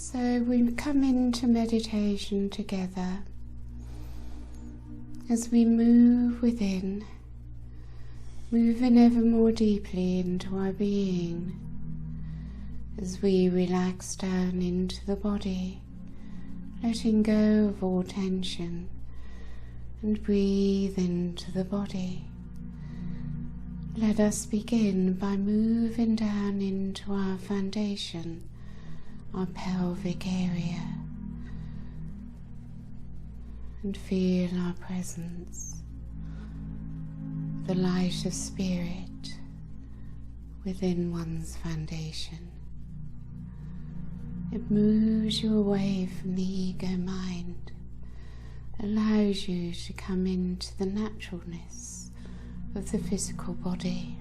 So we come into meditation together as we move within, moving ever more deeply into our being, as we relax down into the body, letting go of all tension, and breathe into the body. Let us begin by moving down into our foundation, our pelvic area, and feel our presence, the light of spirit within one's foundation. It moves you away from the ego mind, allows you to come into the naturalness of the physical body.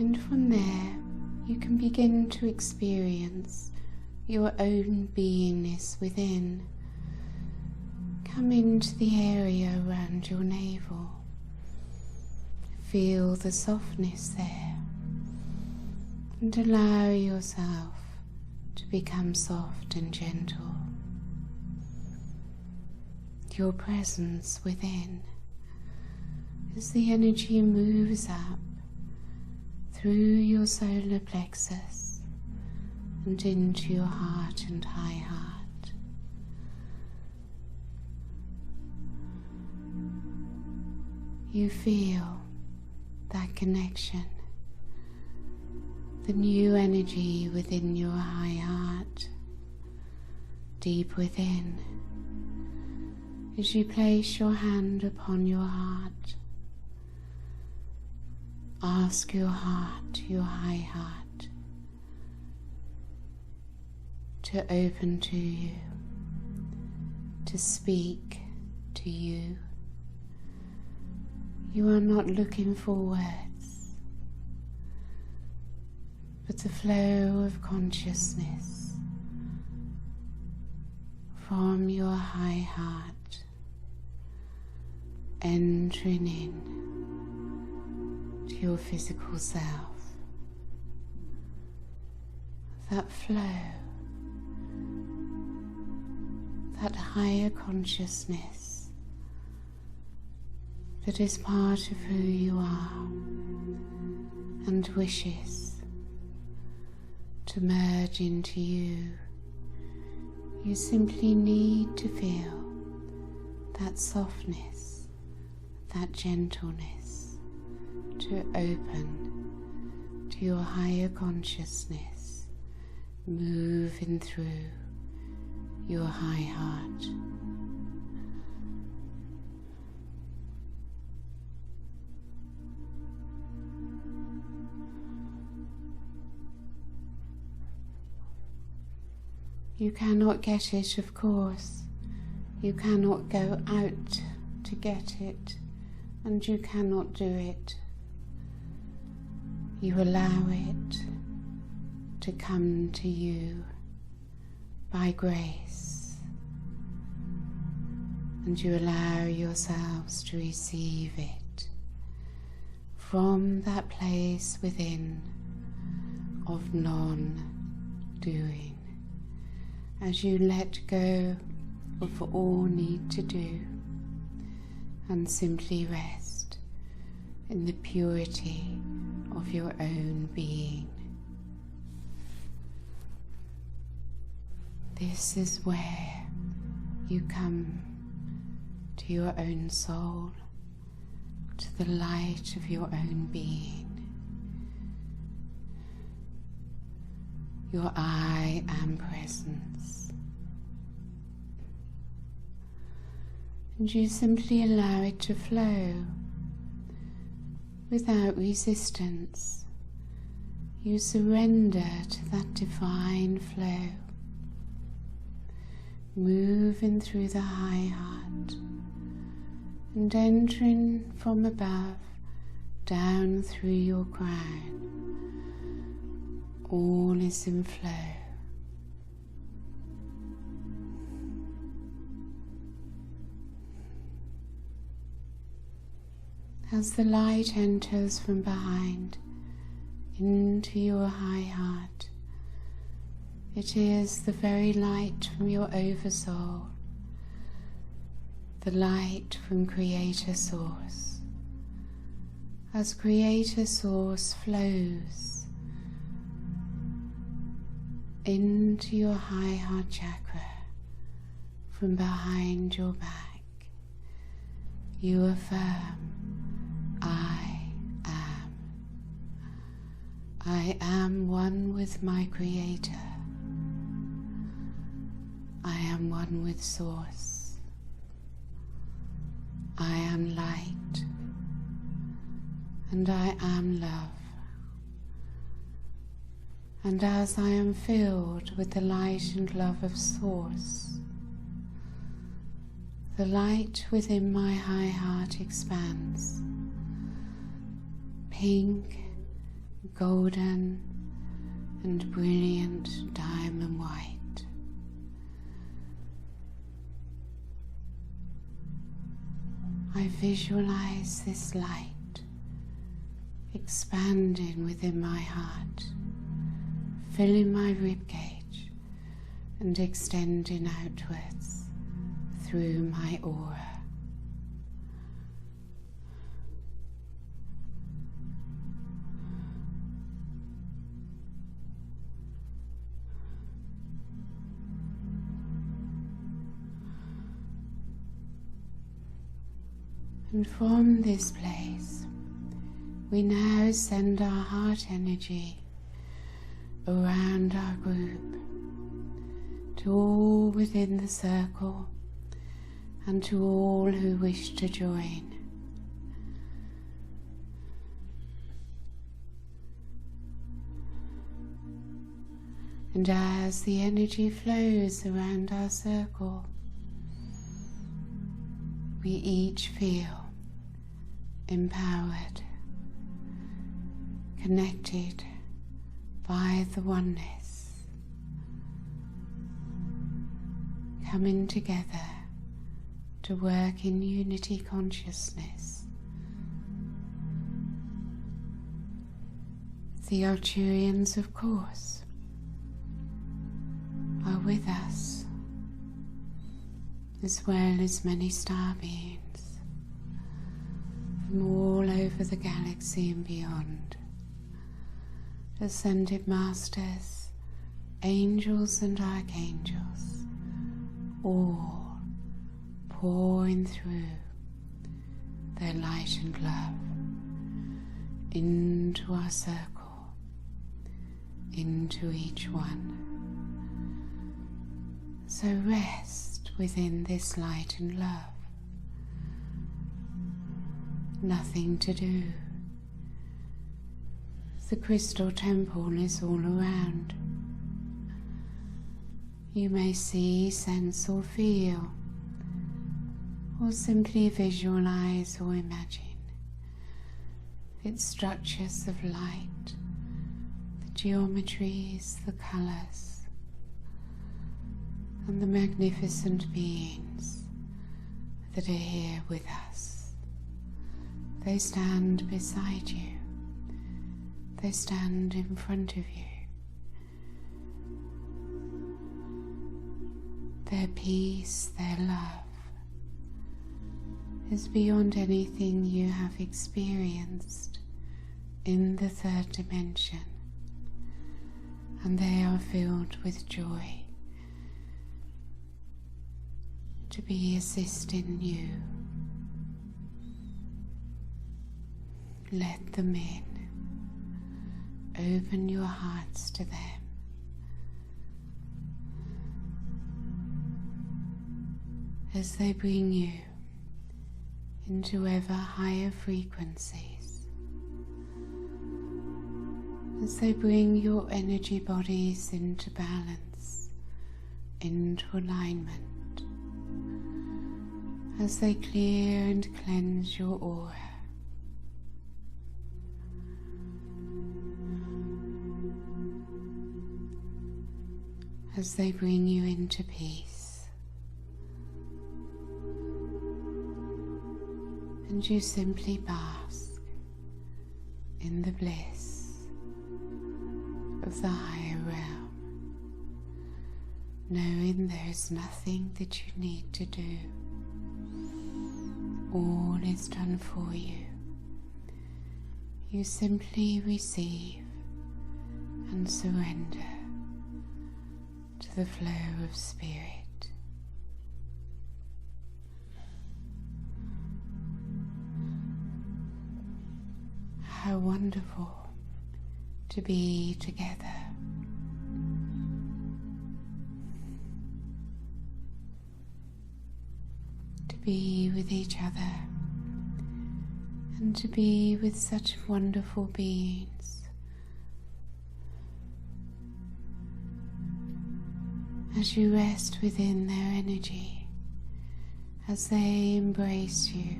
And from there, you can begin to experience your own beingness within. Come into the area around your navel. Feel the softness there, and allow yourself to become soft and gentle. Your presence within, as the energy moves up through your solar plexus and into your heart and high heart. You feel that connection, the new energy within your high heart, deep within, as you place your hand upon your heart. Ask your heart, your high heart, to open to you, to speak to you. You are not looking for words, but the flow of consciousness from your high heart entering in to your physical self. That flow, that higher consciousness that is part of who you are and wishes to merge into you. You simply need to feel that softness, that gentleness, to open to your higher consciousness, moving through your high heart. You cannot get it, of course. You cannot go out to get it, and you cannot do it. You allow it to come to you by grace, and you allow yourselves to receive it from that place within of non-doing, as you let go of all need to do and simply rest in the purity of your own being. This is where you come to your own soul, to the light of your own being, your I am presence. And you simply allow it to flow without resistance. You surrender to that divine flow, moving through the high heart and entering from above down through your crown. All is in flow. As the light enters from behind into your high heart, it is the very light from your oversoul, the light from Creator Source. As Creator Source flows into your high heart chakra from behind your back, you affirm, I am one with my Creator. I am one with Source. I am light, and I am love. And as I am filled with the light and love of Source, the light within my high heart expands, pink, golden, and brilliant diamond white. I visualize this light expanding within my heart, filling my ribcage and extending outwards through my aura. And from this place, we now send our heart energy around our group to all within the circle and to all who wish to join. And as the energy flows around our circle, we each feel empowered, connected by the oneness, coming together to work in unity consciousness. The Arcturians, of course, are with us, as well as many star beings from all over the galaxy and beyond, ascended masters, angels and archangels, all pouring through their light and love into our circle, into each one. So rest within this light and love. Nothing to do. The crystal temple is all around. You may see, sense or feel, or simply visualize or imagine its structures of light, the geometries, the colors, and the magnificent beings that are here with us. They stand beside you. They stand in front of you. Their peace, their love is beyond anything you have experienced in the third dimension, and they are filled with joy to be assisting you. Let them in. Open your hearts to them. As they bring you into ever higher frequencies, as they bring your energy bodies into balance, into alignment, as they clear and cleanse your aura. As they bring you into peace, and you simply bask in the bliss of the higher realm, knowing there is nothing that you need to do. All is done for you. You simply receive and surrender to the flow of spirit. How wonderful to be together. To be with each other and to be with such wonderful beings. As you rest within their energy, as they embrace you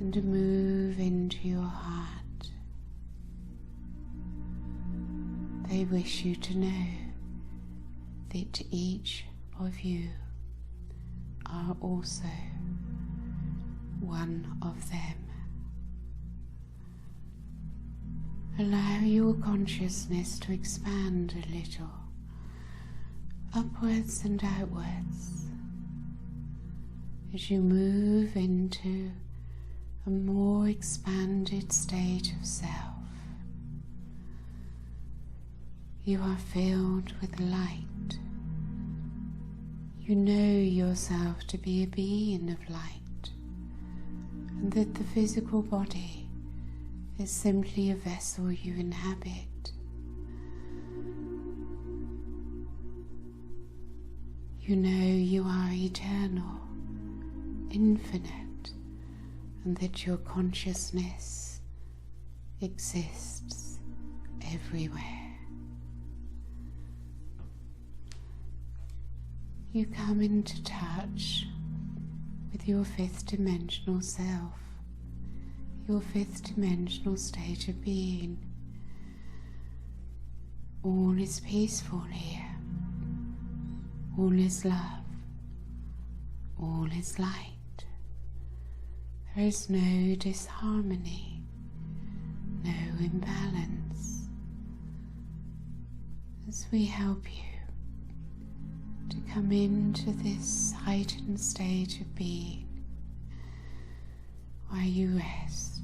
and move into your heart, they wish you to know that each of you are also one of them. Allow your consciousness to expand a little, upwards and outwards, as you move into a more expanded state of self. You are filled with light. You know yourself to be a being of light, and that the physical body is simply a vessel you inhabit. You know you are eternal, infinite, and that your consciousness exists everywhere. You come into touch with your fifth dimensional self, your fifth dimensional state of being. All is peaceful here. All is love. All is light. There is no disharmony, no imbalance. As we help you to come into this heightened state of being, while you rest.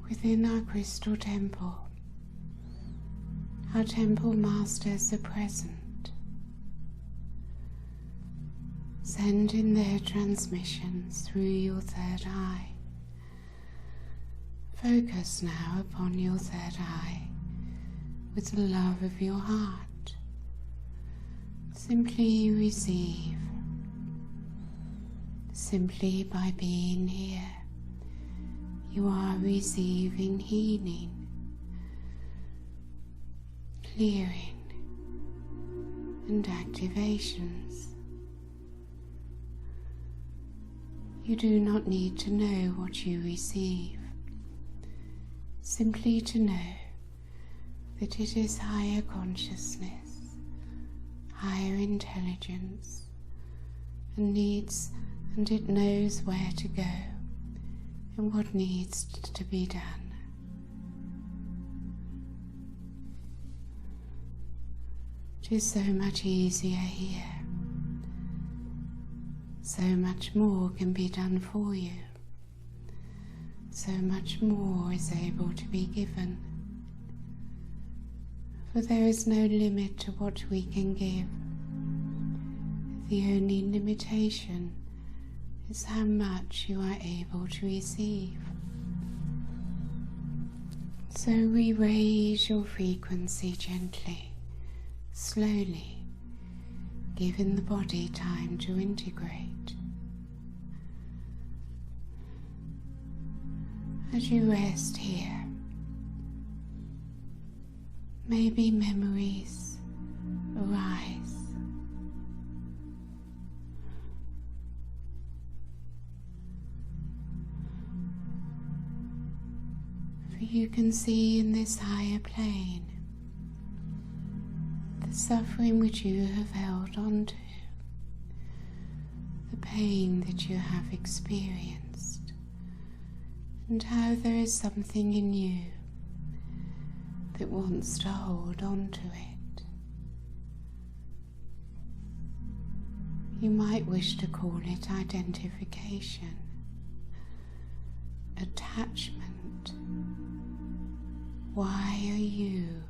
Within our crystal temple, our temple masters are present, sending their transmissions through your third eye. Focus now upon your third eye with the love of your heart. Simply receive, simply by being here. You are receiving healing, clearing, and activations. You do not need to know what you receive, simply to know that it is higher consciousness, higher intelligence, and it knows where to go and what needs to be done. It is so much easier here. So much more can be done for you. So much more is able to be given. For there is no limit to what we can give. The only limitation is how much you are able to receive. So we raise your frequency gently, slowly, giving the body time to integrate. As you rest here, maybe memories arise. For you can see in this higher plane the suffering which you have held on to, the pain that you have experienced, and how there is something in you that wants to hold on to it. You might wish to call it identification, attachment. Why are you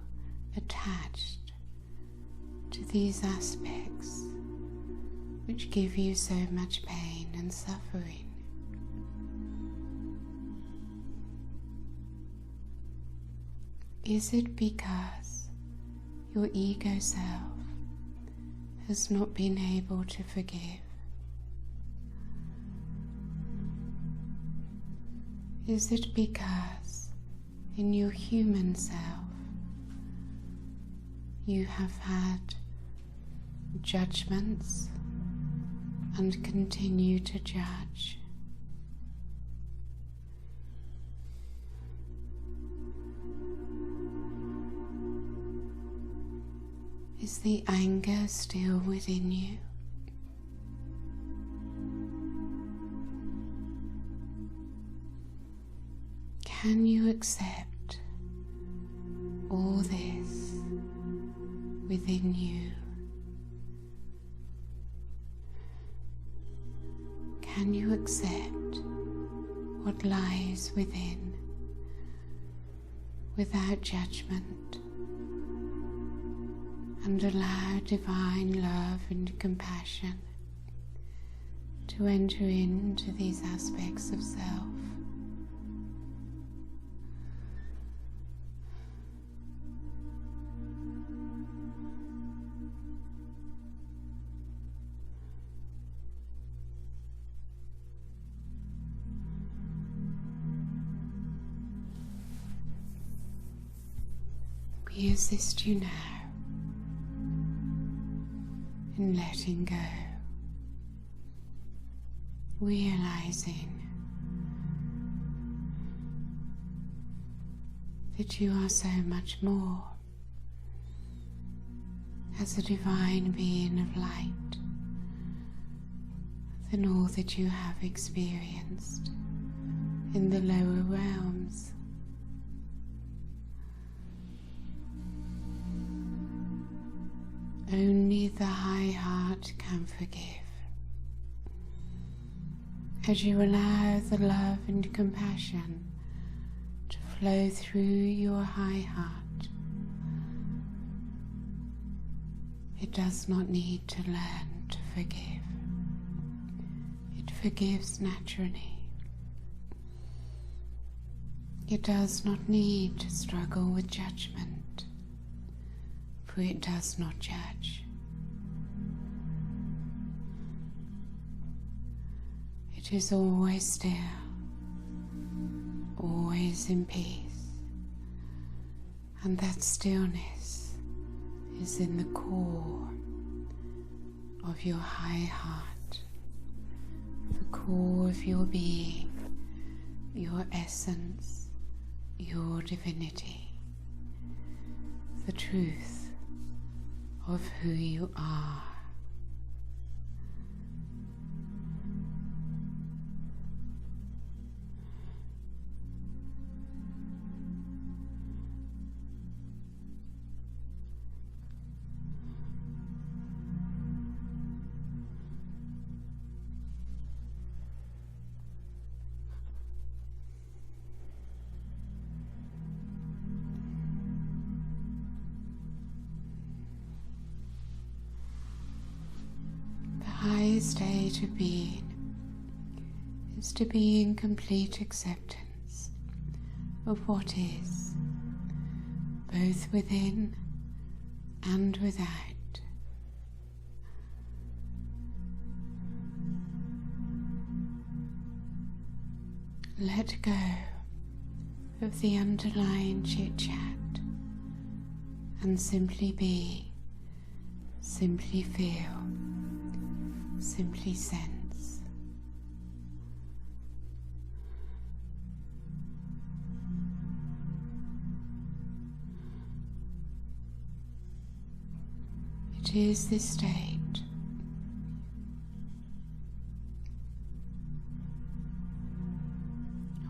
attached to these aspects which give you so much pain and suffering? Is it because your ego self has not been able to forgive? Is it because in your human self you have had judgments and continue to judge? Is the anger still within you? Can you accept all this within you? Can you accept what lies within without judgment, and allow divine love and compassion to enter into these aspects of self? We assist you now in letting go, realizing that you are so much more as a divine being of light than all that you have experienced in the lower realms. Only the high heart can forgive. As you allow the love and compassion to flow through your high heart, it does not need to learn to forgive. It forgives naturally. It does not need to struggle with judgment, for it does not judge. It is always still, always in peace, and that stillness is in the core of your high heart, the core of your being, your essence, your divinity, the truth of who you are. The highest state of being is to be in complete acceptance of what is, both within and without. Let go of the underlying chit-chat and simply be, simply feel, simply sense. It is this state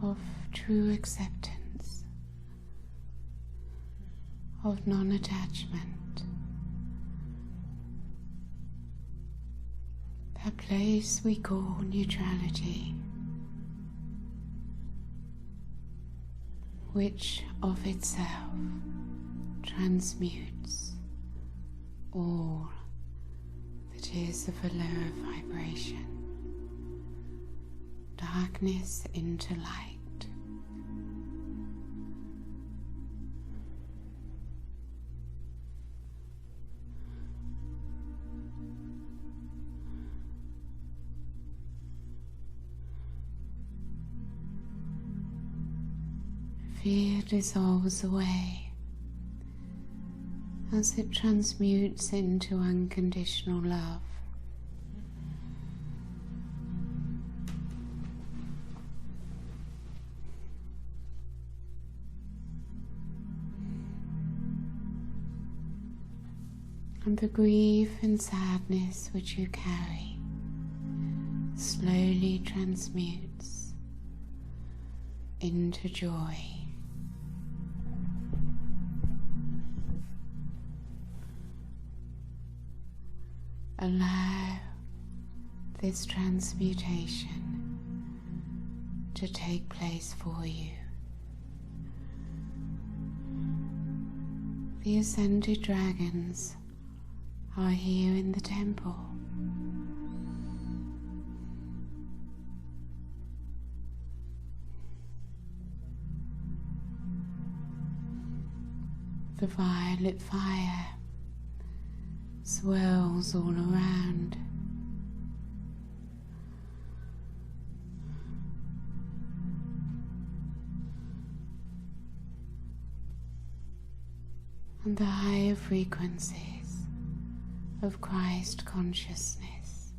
of true acceptance, of non-attachment, that place we call neutrality, which of itself transmutes all that is of a lower vibration, darkness into light. Fear dissolves away as it transmutes into unconditional love. And the grief and sadness which you carry slowly transmutes into joy. Allow this transmutation to take place for you. The ascended dragons are here in the temple. The violet fire swirls all around. And the higher frequencies of Christ consciousness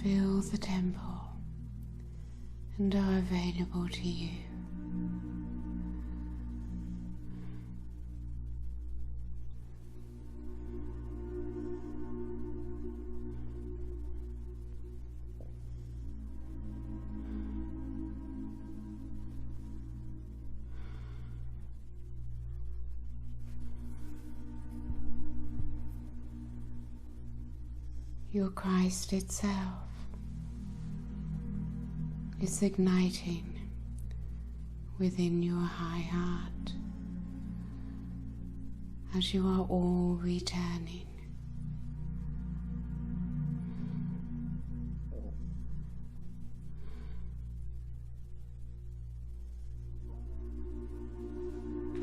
fill the temple and are available to you. Your Christ itself is igniting within your high heart as you are all returning.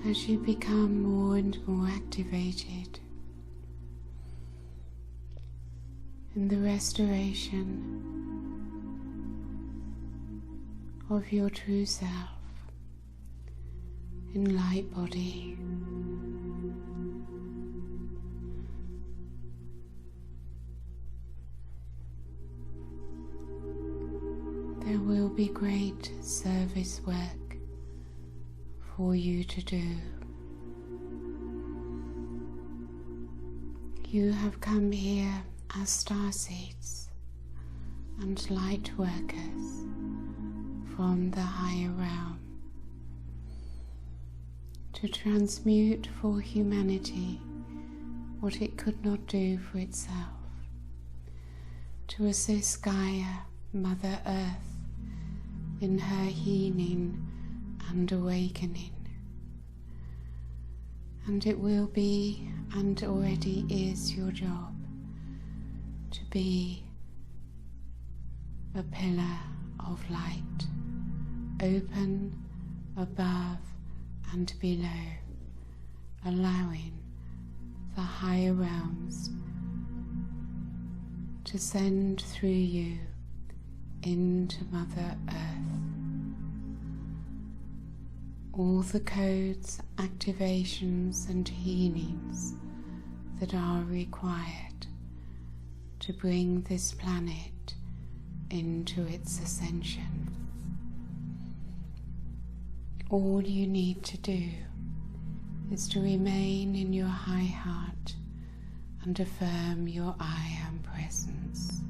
As you become more and more activated in the restoration of your true self in light body, there will be great service work for you to do. You have come here as starseeds and lightworkers from the higher realm to transmute for humanity what it could not do for itself, to assist Gaia, Mother Earth, in her healing and awakening. And it will be, and already is, your job to be a pillar of light, open above and below, allowing the higher realms to send through you into Mother Earth. All the codes, activations and healings that are required to bring this planet into its ascension. All you need to do is to remain in your high heart and affirm your I Am presence.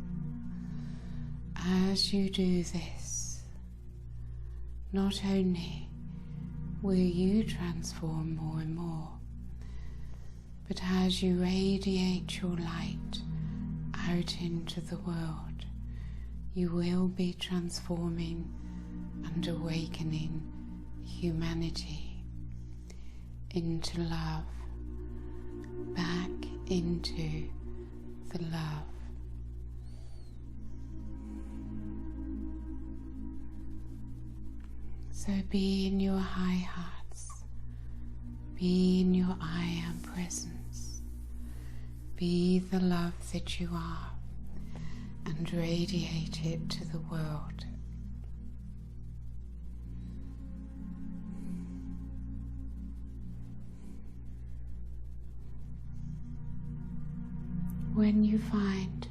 As you do this, not only will you transform more and more, but as you radiate your light out into the world, you will be transforming and awakening humanity into love, back into the love. So be in your high hearts, be in your I Am presence, be the love that you are, and radiate it to the world. When you find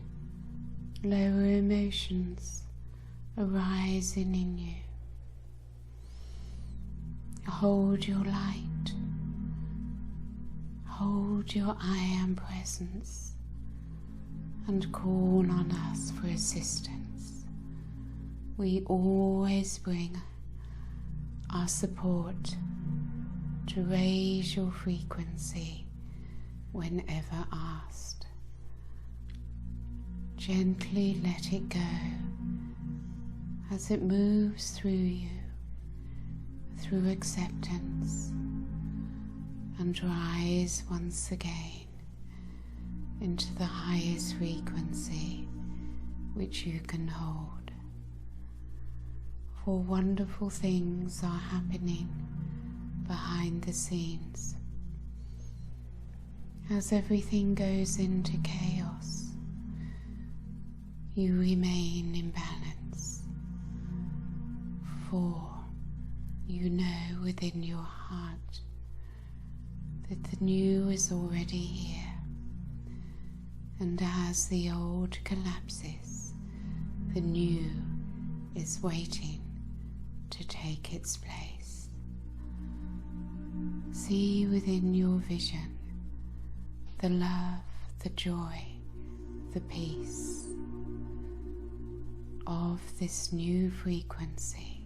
lower emotions arising in you, hold your light, hold your I Am presence, and call on us for assistance. We always bring our support to raise your frequency whenever asked. Gently let it go as it moves through you, through acceptance, and rise once again into the highest frequency which you can hold. For wonderful things are happening behind the scenes. As everything goes into chaos, you remain in balance, for you know within your heart that the new is already here, and as the old collapses, the new is waiting to take its place. See within your vision the love, the joy, the peace of this new frequency,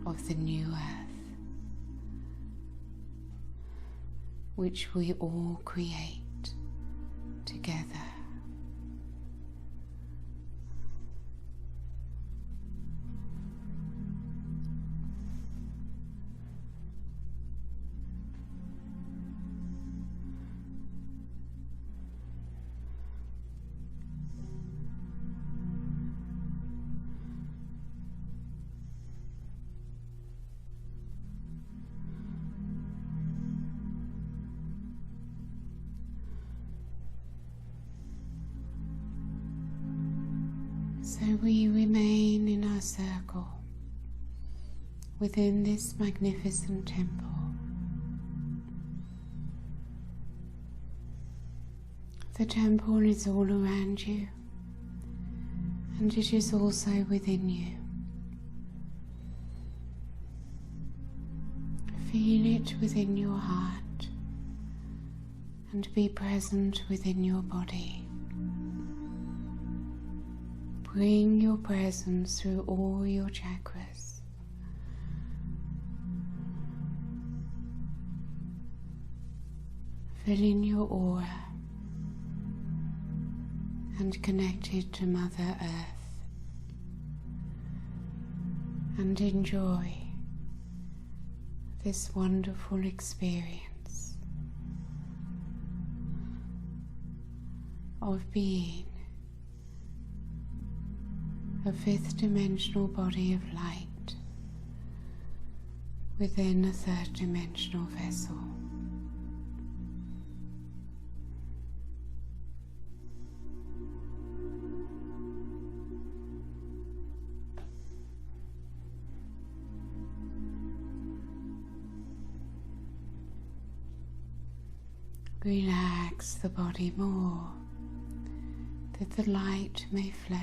of the new earth, which we all create together. So we remain in our circle within this magnificent temple. The temple is all around you, and it is also within you. Feel it within your heart and be present within your body. Bring your presence through all your chakras. Fill in your aura and connect it to Mother Earth, and enjoy this wonderful experience of being a fifth dimensional body of light within a third dimensional vessel. Relax the body more, that the light may flow,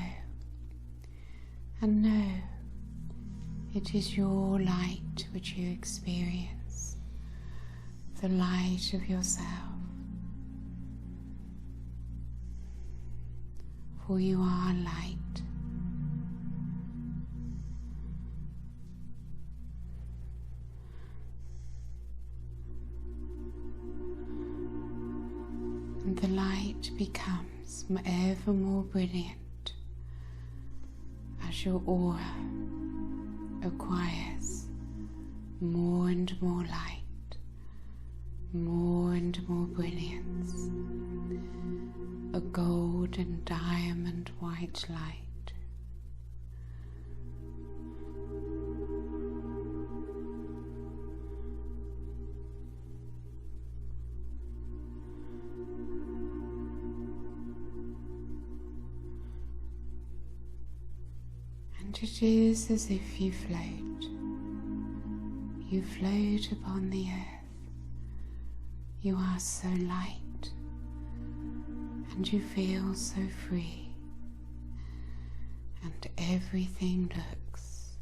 and know it is your light which you experience, the light of yourself. For you are light. And the light becomes ever more brilliant as your aura acquires more and more light, more and more brilliance, a gold and diamond white light. And it is as if you float. You float upon the earth. You are so light, and you feel so free, and everything looks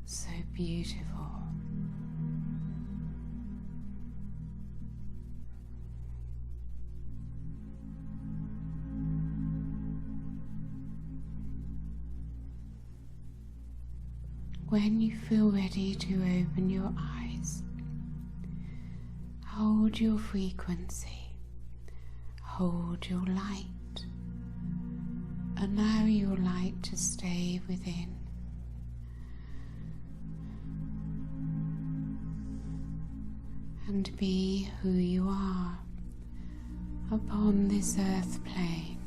so beautiful. When you feel ready to open your eyes, hold your frequency, hold your light, allow your light to stay within. And be who you are upon this earth plane.